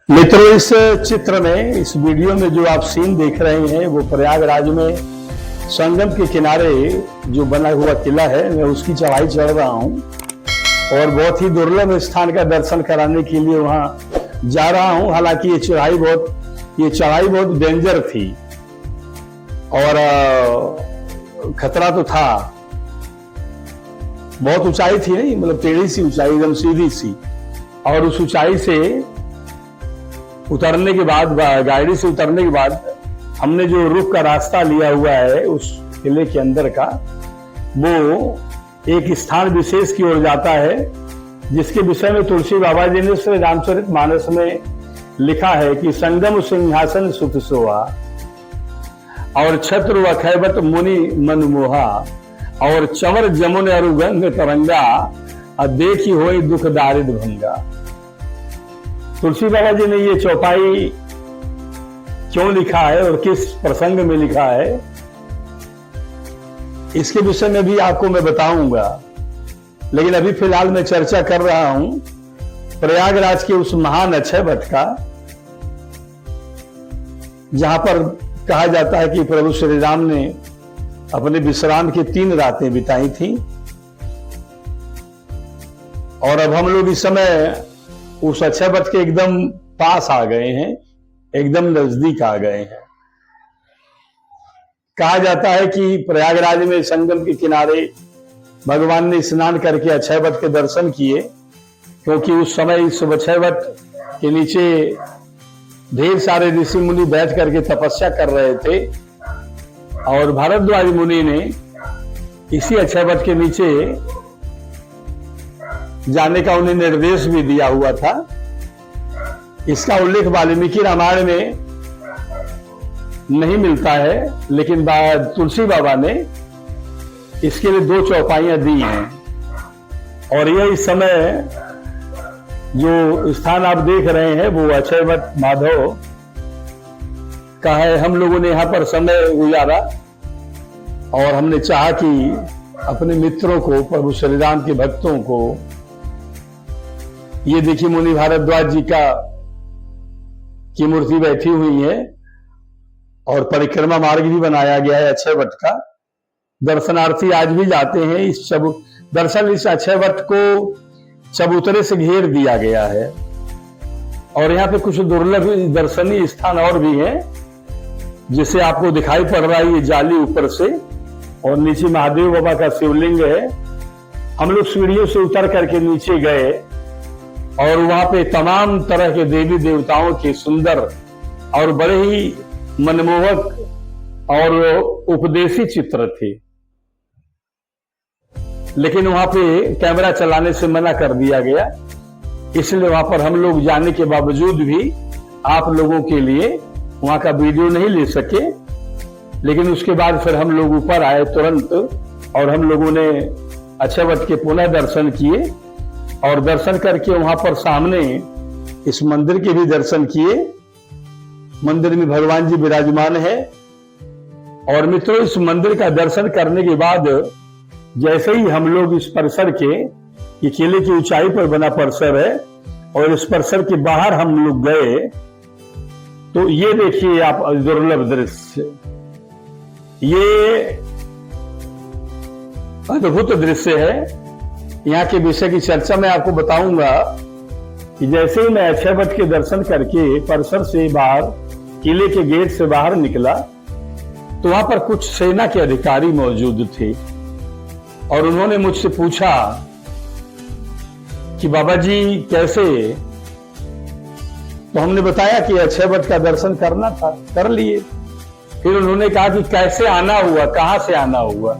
मित्रों, इस चित्र में, इस वीडियो में जो आप सीन देख रहे हैं वो प्रयागराज में संगम के किनारे जो बना हुआ किला है, मैं उसकी चढ़ाई चढ़ रहा हूं और बहुत ही दुर्लभ स्थान का दर्शन कराने के लिए वहां जा रहा हूं। हालांकि ये चढ़ाई बहुत डेंजर थी और खतरा तो था। बहुत ऊंचाई थी, नहीं मतलब टेढ़ी सी ऊंचाई, एकदम सीधी सी। और उस ऊंचाई से उतरने के बाद, गाड़ी से उतरने के बाद हमने जो रुख का रास्ता लिया हुआ है उस किले के अंदर का, वो एक स्थान विशेष की ओर जाता है जिसके विषय में तुलसी बाबा जी ने श्री रामचरितमानस में लिखा है कि संगम सिंहासन सुत सोहा और छत्र अखैबत मुनि मनमोहा और चवर जमुन अरुगंग तरंगा देखी होई दुख दारिद भंगा। तुलसी बाबा जी ने ये चौपाई क्यों लिखा है और किस प्रसंग में लिखा है, इसके विषय में भी आपको मैं बताऊंगा। लेकिन अभी फिलहाल मैं चर्चा कर रहा हूं प्रयागराज के उस महान अक्षय वट का, जहां पर कहा जाता है कि प्रभु श्री राम ने अपने विश्राम की 3 रातें बिताई थी। और अब हम लोग इस समय उस अक्षय वट के एकदम पास आ गए हैं, एकदम नजदीक आ गए हैं। कहा जाता है कि प्रयागराज में संगम के किनारे भगवान ने स्नान करके अक्षय वट के दर्शन किए, क्योंकि उस समय इस अक्षय वट के नीचे ढेर सारे ऋषि मुनि बैठ करके तपस्या कर रहे थे। और भारद्वाज मुनि ने इसी अक्षय वट के नीचे जाने का उन्हें निर्देश भी दिया हुआ था। इसका उल्लेख वाल्मीकि रामायण में नहीं मिलता है, लेकिन तुलसी बाबा ने इसके लिए 2 चौपाइयां दी हैं। और यह इस समय जो स्थान आप देख रहे हैं वो अक्षय वट माधव का है। हम लोगों ने यहां पर समय गुजारा और हमने चाहा कि अपने मित्रों को, प्रभु श्री राम के भक्तों को, ये देखिए मुनि भारद्वाज जी की मूर्ति बैठी हुई है और परिक्रमा मार्ग भी बनाया गया है अक्षय वट का। दर्शनार्थी आज भी जाते हैं। इस अक्षय वट को चबूतरे से घेर दिया गया है। और यहाँ पे कुछ दुर्लभ दर्शनीय स्थान और भी हैं, जिसे आपको दिखाई पड़ रहा है ये जाली ऊपर से, और नीचे महादेव बाबा का शिवलिंग है। हम लोग सीढ़ियों से उतर करके नीचे गए और वहां पे तमाम तरह के देवी देवताओं के सुंदर और बड़े ही मनमोहक और उपदेशी चित्र थे। लेकिन वहां पे कैमरा चलाने से मना कर दिया गया, इसलिए वहां पर हम लोग जाने के बावजूद भी आप लोगों के लिए वहां का वीडियो नहीं ले सके। लेकिन उसके बाद फिर हम लोग ऊपर आए तुरंत और हम लोगों ने अक्षय वट के पुनः दर्शन किए और दर्शन करके वहां पर सामने इस मंदिर के भी दर्शन किए। मंदिर में भगवान जी विराजमान है। और मित्रों, इस मंदिर का दर्शन करने के बाद जैसे ही हम लोग इस परिसर के, ये किले की ऊंचाई पर बना परिसर है, और इस परिसर के बाहर हम लोग गए तो ये देखिए आप दुर्लभ दृश्य, ये अद्भुत दृश्य है। यहाँ के विषय की चर्चा मैं आपको बताऊंगा कि जैसे ही मैं अक्षय वट के दर्शन करके परिसर से बाहर, किले के गेट से बाहर निकला, तो वहां पर कुछ सेना के अधिकारी मौजूद थे और उन्होंने मुझसे पूछा कि बाबा जी कैसे। तो हमने बताया कि अक्षय वट का दर्शन करना था, कर लिए। फिर उन्होंने कहा कि कैसे आना हुआ, कहां से आना हुआ।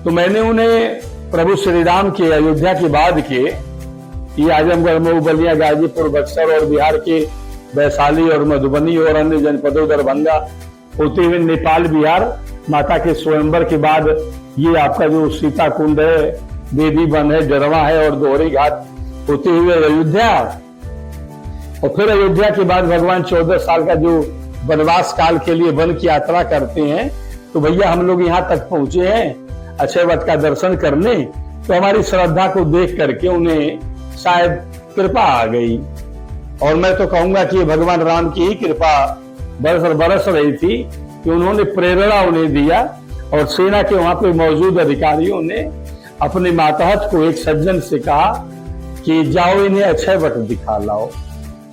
तो मैंने उन्हें प्रभु श्री राम के अयोध्या के बाद के ये आजमगढ़, मऊ, बलिया, गाजीपुर, बक्सर और बिहार के वैशाली और मधुबनी और अन्य जनपदों, दरभंगा होते हुए नेपाल, बिहार, माता के स्वयंवर के बाद ये आपका जो सीता कुंड है, बेदी वन है, डरवा है और दोहरी घाट होते हुए अयोध्या। और फिर अयोध्या के बाद भगवान 14 साल का जो वनवास काल के लिए वन की यात्रा करते हैं, तो भैया हम लोग यहाँ तक पहुंचे हैं अक्षय वट का दर्शन करने। तो हमारी श्रद्धा को देख करके उन्हें शायद कृपा आ गई और मैं तो कहूंगा कि भगवान राम की ही कृपा बरस रही थी कि उन्होंने प्रेरणा उन्हें दिया और सेना के वहां पे मौजूद अधिकारियों ने अपने मातहत को एक सज्जन से कहा कि जाओ इन्हें अक्षय वट दिखा लाओ।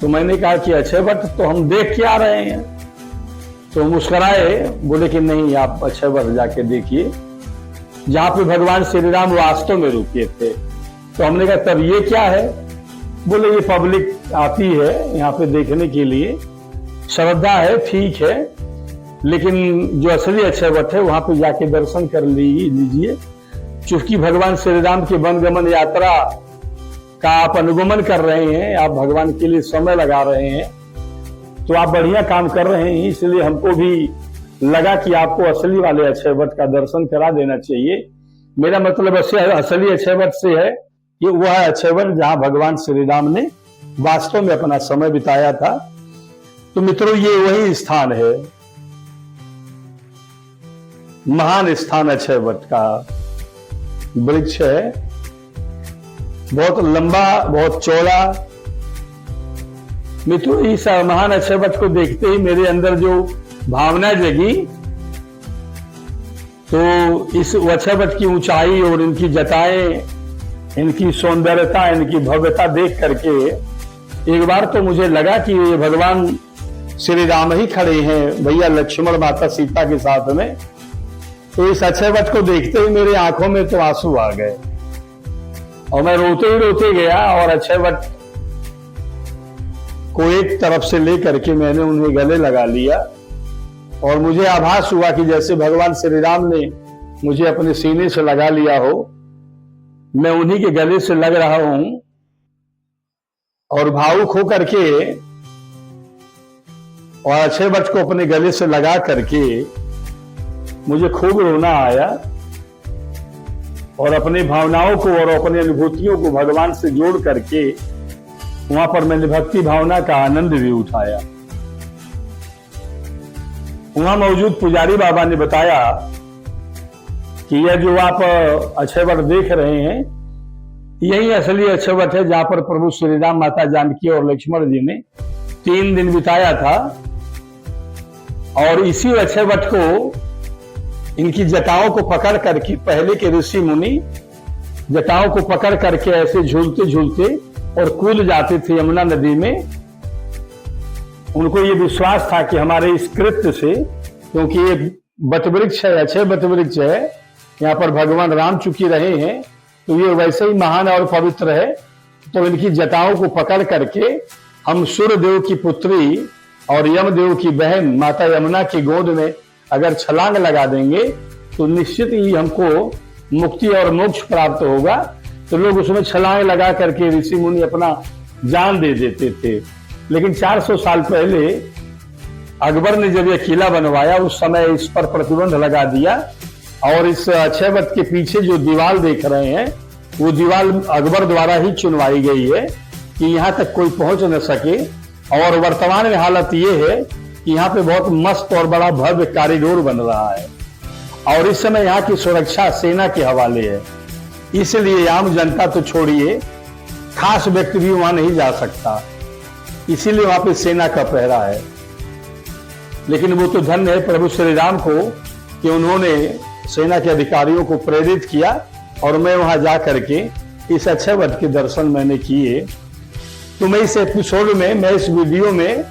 तो मैंने कहा कि अक्षय वट तो हम देख के आ रहे हैं। तो मुस्कुराए, बोले कि नहीं, आप अक्षय वट जाके देखिए जहां पे भगवान श्री राम वास्तव में रुके थे। तो हमने कहा तब ये क्या है? बोले ये पब्लिक आती है यहाँ पे देखने के लिए, श्रद्धा है, ठीक है, लेकिन जो असली अक्षय वट है वहां पे जाके दर्शन कर लीजिए। चूंकि भगवान श्री राम की वनगमन यात्रा का आप अनुगमन कर रहे हैं, आप भगवान के लिए समय लगा रहे हैं, तो आप बढ़िया काम कर रहे हैं। इसलिए हमको भी लगा कि आपको असली वाले अक्षय वट का दर्शन करा देना चाहिए। मेरा मतलब असली अक्षय वट से है कि वह अक्षय वट जहां भगवान श्री राम ने वास्तव में अपना समय बिताया था। तो मित्रों, ये वही स्थान है, महान स्थान अक्षय वट का वृक्ष है, बहुत लंबा, बहुत चौड़ा। मित्रों, इस महान अक्षय वट को देखते ही मेरे अंदर जो भावना जगी, तो इस अक्षय वट की ऊंचाई और इनकी जटाएं, इनकी सौंदर्यता, इनकी भव्यता देख करके एक बार तो मुझे लगा कि ये भगवान श्री राम ही खड़े हैं, भैया लक्ष्मण माता सीता के साथ में। तो इस अक्षय वट को देखते ही मेरे आंखों में तो आंसू आ गए और मैं रोते ही रोते गया और अक्षय वट को एक तरफ से लेकर के मैंने उन्हें गले लगा लिया और मुझे आभास हुआ कि जैसे भगवान श्री राम ने मुझे अपने सीने से लगा लिया हो, मैं उन्हीं के गले से लग रहा हूं। और भावुक होकर के और अक्षय वट को अपने गले से लगा करके मुझे खूब रोना आया और अपनी भावनाओं को और अपनी अनुभूतियों को भगवान से जोड़ करके वहां पर मैंने भक्ति भावना का आनंद भी उठाया। वहां मौजूद पुजारी बाबा ने बताया कि यह जो आप अक्षय वट देख रहे हैं, यही असली अक्षय वट है जहां पर प्रभु श्री राम, माता जानकी और लक्ष्मण जी ने 3 दिन बिताया था। और इसी अक्षय वट को, इनकी जटाओं को पकड़ करके, पहले के ऋषि मुनि जटाओं को पकड़ करके ऐसे झूलते झूलते और कूद जाते थे यमुना नदी में। उनको ये विश्वास था कि हमारे इस कृत्य से, क्योंकि ये वट वृक्ष है, अक्षय वट वृक्ष है, यहाँ पर भगवान राम चुकी रहे हैं, तो ये वैसे ही महान और पवित्र है। तो इनकी जटाओं को पकड़ करके हम सूर्यदेव की पुत्री और यमदेव की बहन माता यमुना की गोद में अगर छलांग लगा देंगे तो निश्चित ही हमको मुक्ति और मोक्ष प्राप्त होगा। तो लोग उसमें छलांग लगा करके ऋषि मुनि अपना जान दे देते थे। लेकिन 400 साल पहले अकबर ने जब यह किला बनवाया, उस समय इस पर प्रतिबंध लगा दिया और इस अक्षय वट के पीछे जो दीवार देख रहे हैं, वो दीवार अकबर द्वारा ही चुनवाई गई है कि यहाँ तक कोई पहुंच न सके। और वर्तमान में हालत ये है कि यहाँ पे बहुत मस्त और बड़ा भव्य कॉरिडोर बन रहा है और इस समय यहाँ की सुरक्षा सेना के हवाले है। इसलिए आम जनता तो छोड़िए, खास व्यक्ति भी वहां नहीं जा सकता, इसीलिए वहां पे सेना का पहरा है। लेकिन वो तो धन्य है प्रभु श्री राम को कि उन्होंने सेना के अधिकारियों को प्रेरित किया और मैं वहां जा करके इस अक्षय वट के दर्शन मैंने किए। तो मैं इस एपिसोड में, मैं इस वीडियो में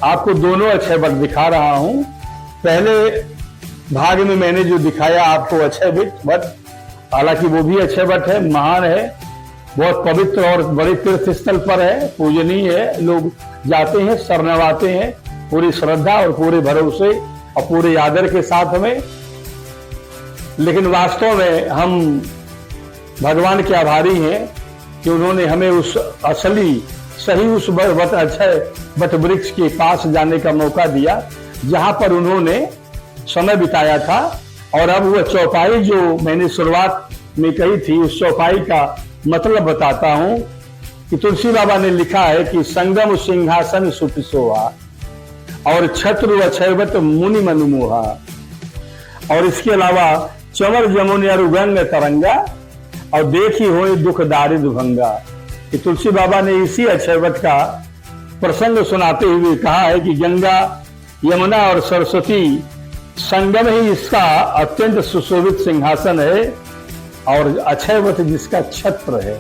आपको दोनों अक्षय वट दिखा रहा हूं। पहले भाग में मैंने जो दिखाया आपको अक्षय वट, हालांकि वो भी अक्षय वट है, महान है, बहुत पवित्र और बड़े तीर्थ स्थल पर है, पूजनीय है, लोग जाते हैं, शरणवाते हैं पूरी श्रद्धा और पूरे भरोसे और पूरे आदर के साथ में। लेकिन वास्तव में हम भगवान के आभारी हैं कि उन्होंने हमें उस असली सही उस अक्षय वट वृक्ष के पास जाने का मौका दिया जहां पर उन्होंने समय बिताया था। और अब वह चौपाई जो मैंने शुरुआत में कही थी, उस चौपाई का मतलब बताता हूं कि तुलसी बाबा ने लिखा है कि संगम सिंहासन सुपिसोहा और छत्रु अक्षयवट मुनि मनुमोहा, और इसके अलावा चमर जमुन अरुगंग तरंगा और देखी हो दुख दारिद भंगा। कि तुलसी बाबा ने इसी अक्षय वट का प्रसंग सुनाते हुए कहा है कि गंगा, यमुना और सरस्वती संगम ही इसका अत्यंत सुशोभित सिंहासन है और अक्षयवट जिसका छत्र है।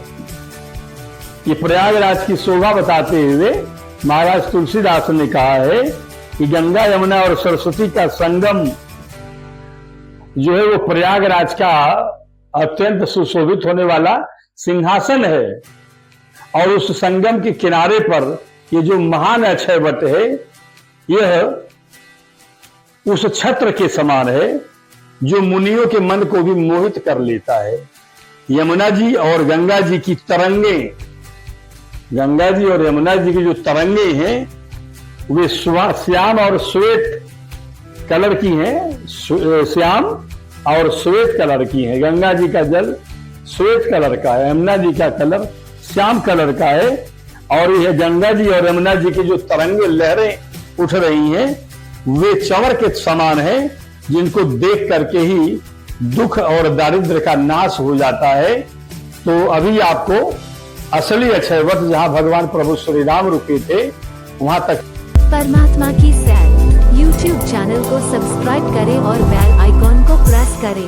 ये प्रयागराज की शोभा बताते हुए महाराज तुलसीदास ने कहा है कि गंगा, यमुना और सरस्वती का संगम जो है वो प्रयागराज का अत्यंत सुशोभित होने वाला सिंहासन है और उस संगम के किनारे पर ये जो महान अक्षयवट है यह उस छत्र के समान है जो मुनियों के मन को भी मोहित कर लेता है। यमुना जी और गंगा जी की तरंगे, गंगा जी और यमुना जी की जो तरंगे हैं वे श्याम और श्वेत कलर की हैं, श्याम और श्वेत कलर की हैं। गंगा जी का जल श्वेत कलर का है, यमुना जी का कलर श्याम कलर का है और यह गंगा जी और यमुना जी की जो तरंगे लहरें उठ रही हैं वे चंवर के समान हैं जिनको देख करके ही दुख और दारिद्र्य का नाश हो जाता है। तो अभी आपको असली अक्षयवट जहां भगवान प्रभु श्री राम रुके थे वहां तक परमात्मा की सैर YouTube चैनल को सब्सक्राइब करें और बेल आइकॉन को प्रेस करें।